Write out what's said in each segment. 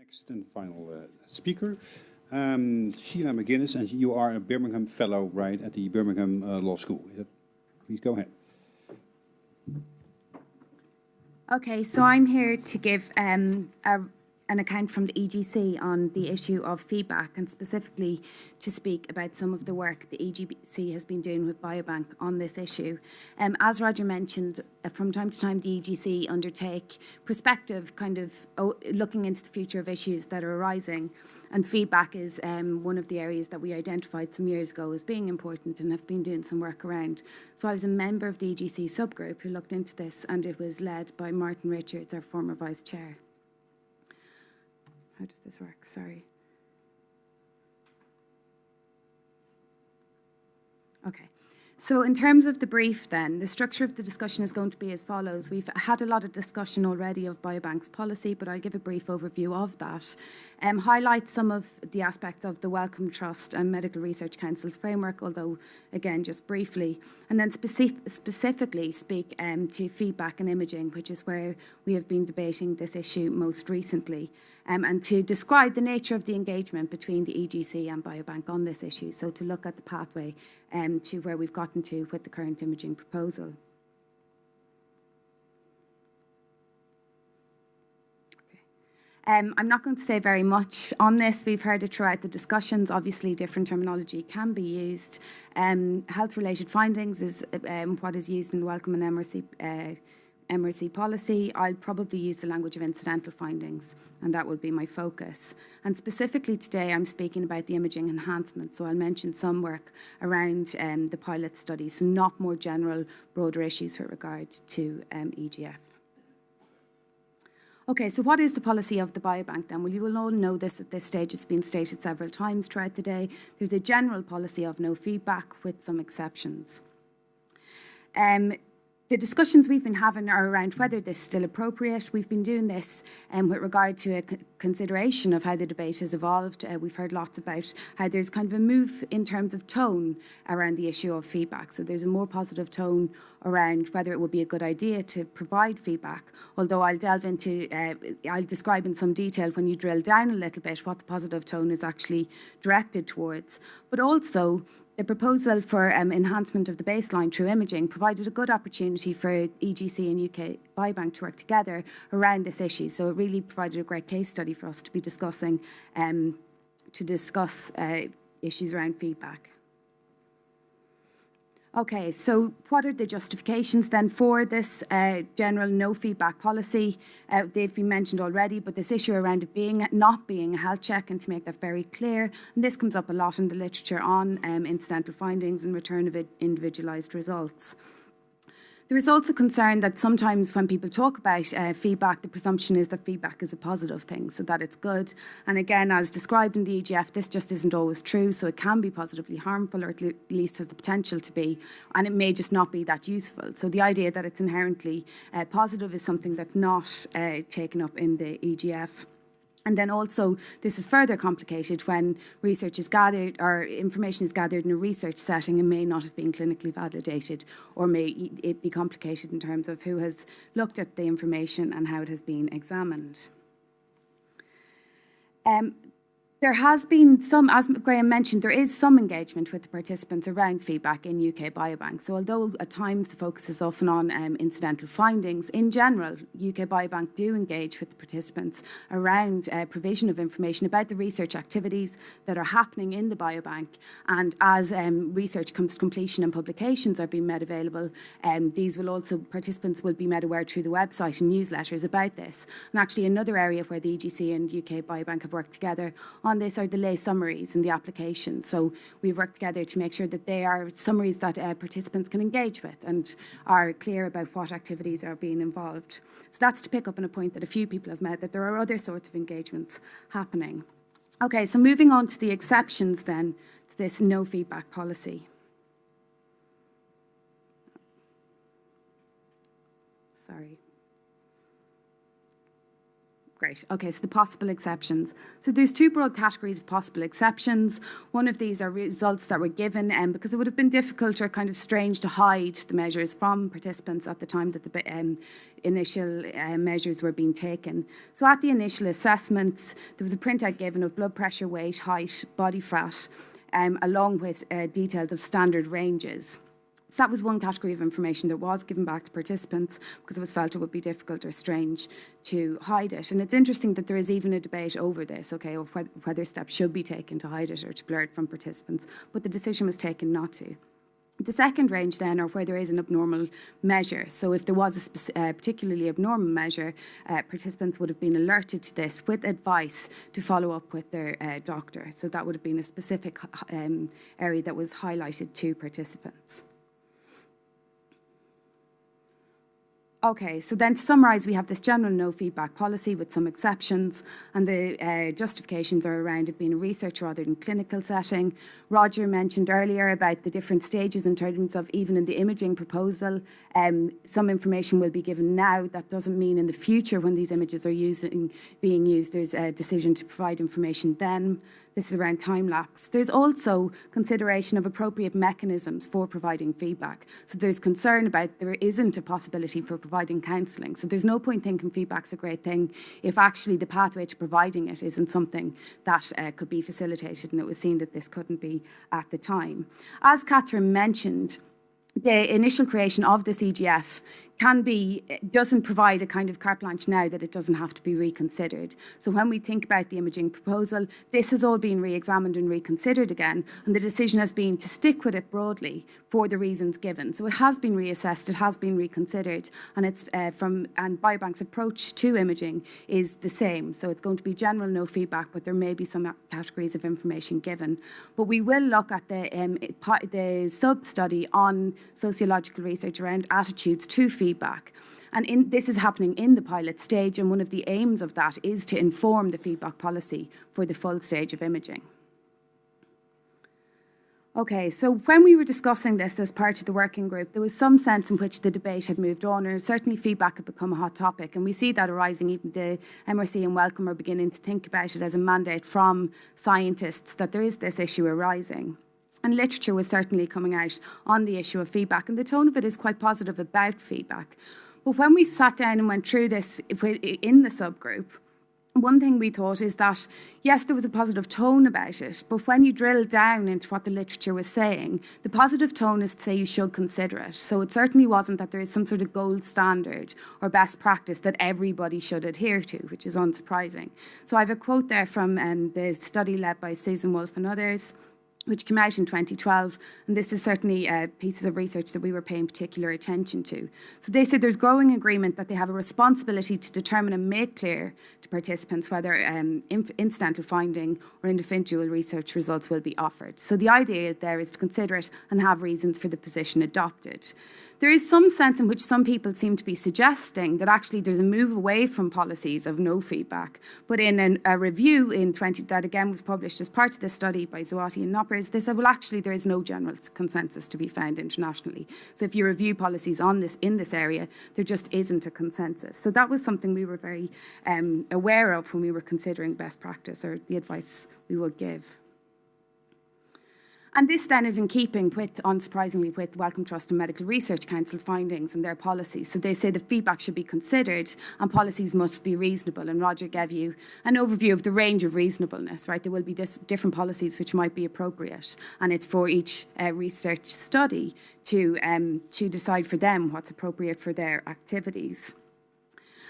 Next and final speaker, Sheelagh McGuinness, and you are a Birmingham Fellow, right, at the Birmingham Law School. Please go ahead. Okay, so I'm here to give an account from the EGC on the issue of feedback, and specifically to speak about some of the work the EGC has been doing with Biobank on this issue. As Roger mentioned, from time to time the EGC undertake prospective kind of looking into the future of issues that are arising, and feedback is one of the areas that we identified some years ago as being important and have been doing some work around. So I was a member of the EGC subgroup who looked into this, and it was led by Martin Richards, our former Vice Chair. How does this work? Sorry. Okay. So in terms of the brief then, the structure of the discussion is going to be as follows. We've had a lot of discussion already of Biobank's policy, but I'll give a brief overview of that. Highlight some of the aspects of the Wellcome Trust and Medical Research Council's framework, although again just briefly, and then specifically speak to feedback and imaging, which is where we have been debating this issue most recently, and to describe the nature of the engagement between the EGC and Biobank on this issue, so to look at the pathway to where we've gotten to with the current imaging proposal. I'm not going to say very much on this. We've heard it throughout the discussions. Obviously, different terminology can be used. Health-related findings is what is used in the Wellcome and MRC policy. I'll probably use the language of incidental findings, and that will be my focus. And specifically today, I'm speaking about the imaging enhancement. So I'll mention some work around the pilot studies, so not more general, broader issues with regard to EGF. Okay, so what is the policy of the Biobank then? Well, you will all know this at this stage. It's been stated several times throughout the day. There's a general policy of no feedback with some exceptions. The discussions we've been having are around whether this is still appropriate. We've been doing this with regard to a consideration of how the debate has evolved. We've heard lots about how there's kind of a move in terms of tone around the issue of feedback. So there's a more positive tone around whether it would be a good idea to provide feedback, although I'll describe in some detail when you drill down a little bit what the positive tone is actually directed towards. But also, the proposal for enhancement of the baseline through imaging provided a good opportunity for EGC and UK Biobank to work together around this issue. So it really provided a great case study for us to be discussing, issues around feedback. Okay, so what are the justifications then for this general no feedback policy? They've been mentioned already, but this issue around it not being a health check, and to make that very clear, and this comes up a lot in the literature on incidental findings and return of individualised results. There is also concern that sometimes when people talk about feedback, the presumption is that feedback is a positive thing, so that it's good. And again, as described in the EGF, this just isn't always true, so it can be positively harmful, or at least has the potential to be, and it may just not be that useful. So the idea that it's inherently positive is something that's not taken up in the EGF. And then also, this is further complicated when research is gathered or information is gathered in a research setting and may not have been clinically validated, or may it be complicated in terms of who has looked at the information and how it has been examined. There has been some, as Graham mentioned, there is some engagement with the participants around feedback in UK Biobank. So although at times the focus is often on incidental findings, in general, UK Biobank do engage with the participants around provision of information about the research activities that are happening in the Biobank. And as research comes to completion and publications are being made available, participants will be made aware through the website and newsletters about this. And actually another area where the EGC and UK Biobank have worked together on this are the lay summaries in the application. So we've worked together to make sure that they are summaries that participants can engage with and are clear about what activities are being involved. So that's to pick up on a point that a few people have made, that there are other sorts of engagements happening. Okay, so moving on to the exceptions then to this no feedback policy. Sorry. Great. Okay, so the possible exceptions. So there's two broad categories of possible exceptions. One of these are results that were given because it would have been difficult or kind of strange to hide the measures from participants at the time that the initial measures were being taken. So at the initial assessments, there was a printout given of blood pressure, weight, height, body fat, along with details of standard ranges. So that was one category of information that was given back to participants because it was felt it would be difficult or strange to hide it. And it's interesting that there is even a debate over this, okay, of whether steps should be taken to hide it or to blur it from participants, but the decision was taken not to. The second range then are where there is an abnormal measure. So if there was a particularly abnormal measure, participants would have been alerted to this with advice to follow up with their doctor. So that would have been a specific area that was highlighted to participants. Okay, so then to summarise, we have this general no feedback policy with some exceptions, and the justifications are around it being a research rather than clinical setting. Roger mentioned earlier about the different stages in terms of even in the imaging proposal, some information will be given now. That doesn't mean in the future when these images are being used, there's a decision to provide information then. This is around time lapse. There's also consideration of appropriate mechanisms for providing feedback. So there's concern about there isn't a possibility for providing counselling. So there's no point thinking feedback's a great thing if actually the pathway to providing it isn't something that could be facilitated, and it was seen that this couldn't be at the time. As Catherine mentioned, the initial creation of this EGF doesn't provide a kind of carte blanche now that it doesn't have to be reconsidered. So when we think about the imaging proposal, this has all been re-examined and reconsidered again, and the decision has been to stick with it broadly for the reasons given. So it has been reassessed, it has been reconsidered, and it's and Biobank's approach to imaging is the same. So it's going to be general no feedback, but there may be some categories of information given. But we will look at the sub-study on sociological research around attitudes to feedback. And this is happening in the pilot stage, and one of the aims of that is to inform the feedback policy for the full stage of imaging. Okay, so when we were discussing this as part of the working group, there was some sense in which the debate had moved on, and certainly feedback had become a hot topic. And we see that arising, even the MRC and Wellcome are beginning to think about it as a mandate from scientists that there is this issue arising. And literature was certainly coming out on the issue of feedback, and the tone of it is quite positive about feedback. But when we sat down and went through this in the subgroup, one thing we thought is that, yes, there was a positive tone about it, but when you drill down into what the literature was saying, the positive tone is to say you should consider it. So it certainly wasn't that there is some sort of gold standard or best practice that everybody should adhere to, which is unsurprising. So I have a quote there from the study led by Susan Wolf and others, which came out in 2012, and this is certainly pieces of research that we were paying particular attention to. So they said there's growing agreement that they have a responsibility to determine and make clear to participants whether incidental finding or individual research results will be offered. So the idea there is to consider it and have reasons for the position adopted. There is some sense in which some people seem to be suggesting that actually there's a move away from policies of no feedback. But in a review that again was published as part of this study by Zawati and Knoppers, they said, well, actually there is no general consensus to be found internationally. So if you review policies on this in this area, there just isn't a consensus. So that was something we were very aware of when we were considering best practice or the advice we would give. And this then is in keeping with, unsurprisingly, with Wellcome Trust and Medical Research Council findings and their policies. So they say the feedback should be considered and policies must be reasonable. And Roger gave you an overview of the range of reasonableness, right? There will be different policies which might be appropriate. And it's for each research study to decide for them what's appropriate for their activities.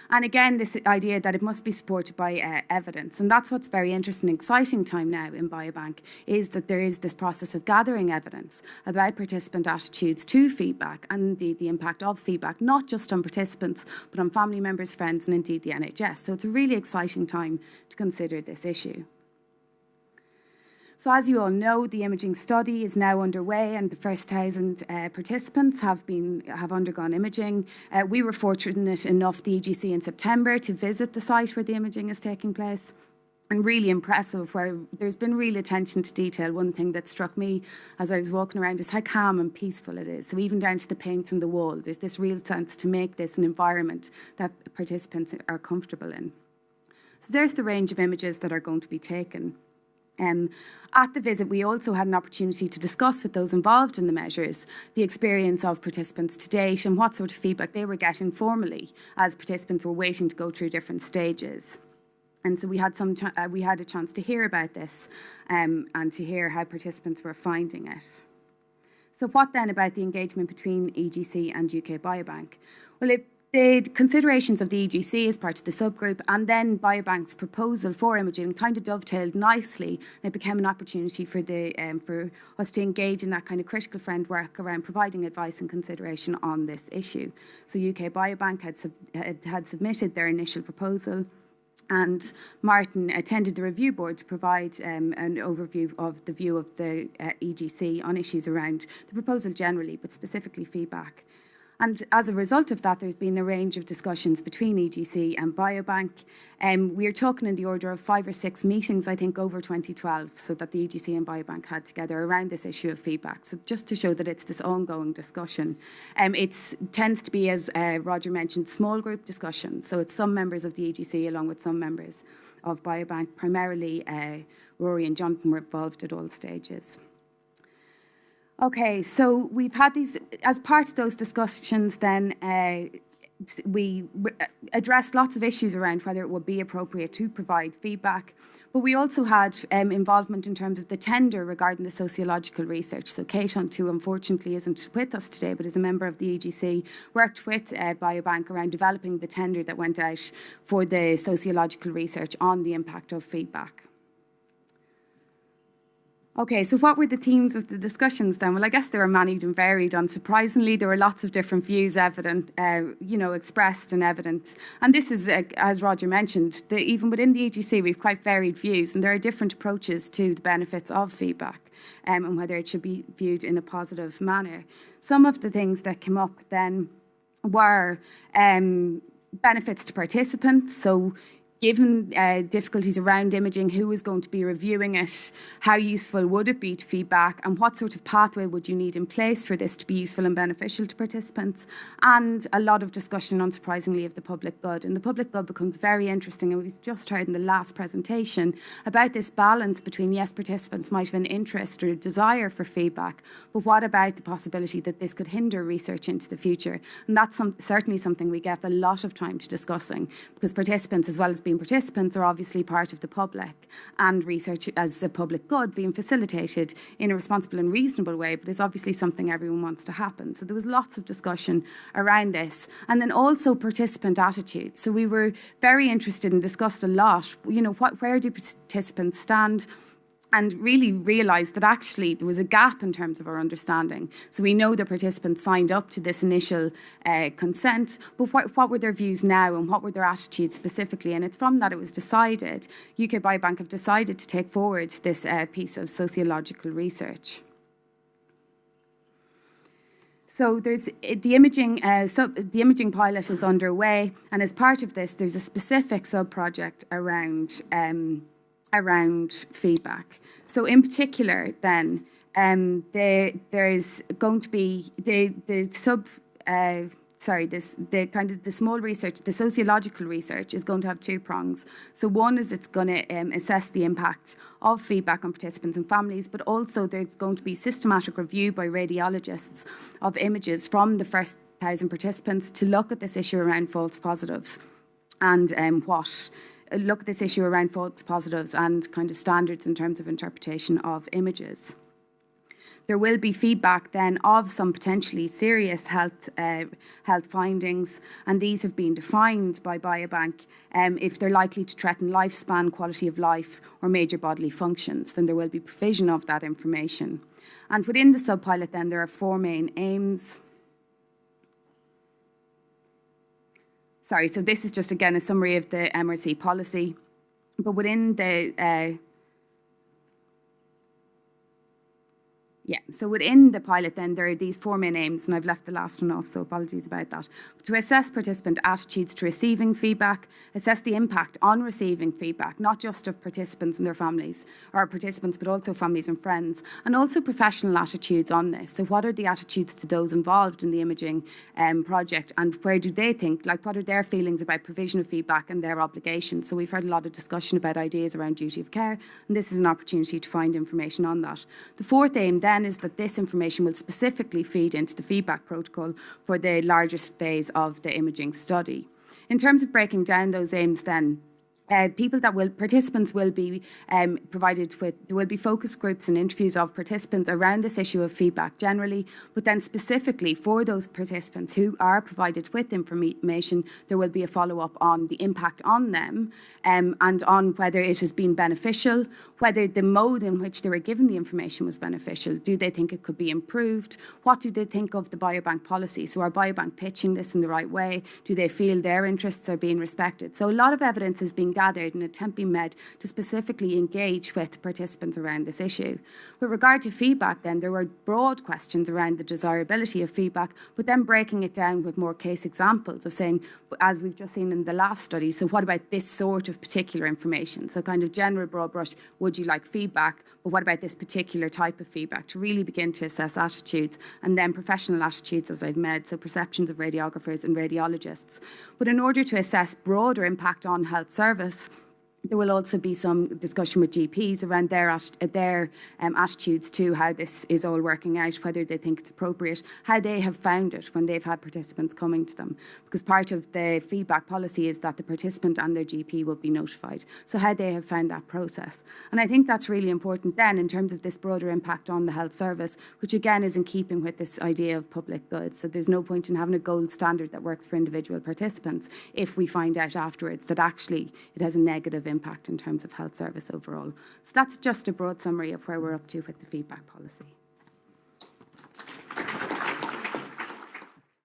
And again, this idea that it must be supported by evidence. And that's what's very interesting and exciting time now in Biobank, is that there is this process of gathering evidence about participant attitudes to feedback and indeed the impact of feedback, not just on participants, but on family members, friends, and indeed the NHS. So it's a really exciting time to consider this issue. So as you all know, the imaging study is now underway and the first 1,000 participants have undergone imaging. We were fortunate enough, the EGC in September, to visit the site where the imaging is taking place. And really impressive, where there's been real attention to detail. One thing that struck me as I was walking around is how calm and peaceful it is. So even down to the paint on the wall, there's this real sense to make this an environment that participants are comfortable in. So there's the range of images that are going to be taken. At the visit, we also had an opportunity to discuss with those involved in the measures the experience of participants to date and what sort of feedback they were getting formally as participants were waiting to go through different stages. And so we had a chance to hear about this and to hear how participants were finding it. So what then about the engagement between EGC and UK Biobank? Well, the considerations of the EGC as part of the subgroup and then Biobank's proposal for imaging kind of dovetailed nicely, and it became an opportunity for us to engage in that kind of critical friend work around providing advice and consideration on this issue. So UK Biobank had submitted their initial proposal, and Martin attended the review board to provide an overview of the view of the EGC on issues around the proposal generally, but specifically feedback. And as a result of that, there's been a range of discussions between EGC and Biobank. We are talking in the order of 5 or 6 meetings, I think, over 2012, so that the EGC and Biobank had together around this issue of feedback. So just to show that it's this ongoing discussion. It tends to be, as Roger mentioned, small group discussion. So it's some members of the EGC along with some members of Biobank. Primarily, Rory and Jonathan were involved at all stages. Okay, so we've had these, as part of those discussions then, we addressed lots of issues around whether it would be appropriate to provide feedback, but we also had involvement in terms of the tender regarding the sociological research. So Kate, who unfortunately isn't with us today, but is a member of the EGC, worked with Biobank around developing the tender that went out for the sociological research on the impact of feedback. Okay, so what were the themes of the discussions then? Well, I guess they were manied and varied. Unsurprisingly, there were lots of different views evident, expressed and evident. And this is, as Roger mentioned, even within the EGC, we've quite varied views, and there are different approaches to the benefits of feedback and whether it should be viewed in a positive manner. Some of the things that came up then were benefits to participants. So given difficulties around imaging, who is going to be reviewing it, how useful would it be to feedback, and what sort of pathway would you need in place for this to be useful and beneficial to participants, and a lot of discussion, unsurprisingly, of the public good. And the public good becomes very interesting, and we've just heard in the last presentation about this balance between, yes, participants might have an interest or a desire for feedback, but what about the possibility that this could hinder research into the future? And that's certainly something we get a lot of time to discussing, because participants, as well as being participants, are obviously part of the public, and research as a public good being facilitated in a responsible and reasonable way, but is obviously something everyone wants to happen. So there was lots of discussion around this. And then also participant attitudes. So we were very interested and discussed a lot, where do participants stand? And really realised that actually there was a gap in terms of our understanding. So we know the participants signed up to this initial consent, but what were their views now and what were their attitudes specifically? And it's from that it was decided, UK Biobank have decided to take forward this piece of sociological research. So there's the imaging pilot is underway, and as part of this, there's a specific sub-project around feedback. So in particular, then, there's going to be the small research, the sociological research is going to have 2 prongs. So one is it's going to assess the impact of feedback on participants and families, but also there's going to be systematic review by radiologists of images from the first 1,000 participants to look at this issue around false positives and look at this issue around false positives and kind of standards in terms of interpretation of images. There will be feedback then of some potentially serious health findings, and these have been defined by Biobank. If they're likely to threaten lifespan, quality of life, or major bodily functions, then there will be provision of that information. And within the subpilot then, there are 4 main aims. Sorry, so this is just, again, a summary of the MRC policy. But within the, So within the pilot then, there are these 4 main aims, and I've left the last one off, so apologies about that. To assess participant attitudes to receiving feedback, assess the impact on receiving feedback, not just of participants and their families, or participants, but also families and friends, and also professional attitudes on this. So what are the attitudes to those involved in the imaging project, and where do they think, like what are their feelings about provision of feedback and their obligations? So we've heard a lot of discussion about ideas around duty of care, and this is an opportunity to find information on that. The 4th aim then is that this information will specifically feed into the feedback protocol for the largest phase of the imaging study. In terms of breaking down those aims then, participants will be provided with, there will be focus groups and interviews of participants around this issue of feedback generally, but then specifically for those participants who are provided with information, there will be a follow-up on the impact on them and on whether it has been beneficial, whether the mode in which they were given the information was beneficial. Do they think it could be improved? What do they think of the biobank policy? So are biobank pitching this in the right way? Do they feel their interests are being respected? So a lot of evidence is being gathered and an attempt being made to specifically engage with participants around this issue. With regard to feedback then, there were broad questions around the desirability of feedback, but then breaking it down with more case examples of saying, as we've just seen in the last study, so what about this sort of particular information? So kind of general broad brush, would you like feedback, but what about this particular type of feedback, to really begin to assess attitudes, and then professional attitudes, as I've made, so perceptions of radiographers and radiologists. But in order to assess broader impact on health service, there will also be some discussion with GPs around their attitudes to how this is all working out, whether they think it's appropriate, how they have found it when they've had participants coming to them. Because part of the feedback policy is that the participant and their GP will be notified. So how they have found that process. And I think that's really important then in terms of this broader impact on the health service, which again is in keeping with this idea of public good. So there's no point in having a gold standard that works for individual participants if we find out afterwards that actually it has a negative impact in terms of health service overall. So that's just a broad summary of where we're up to with the feedback policy.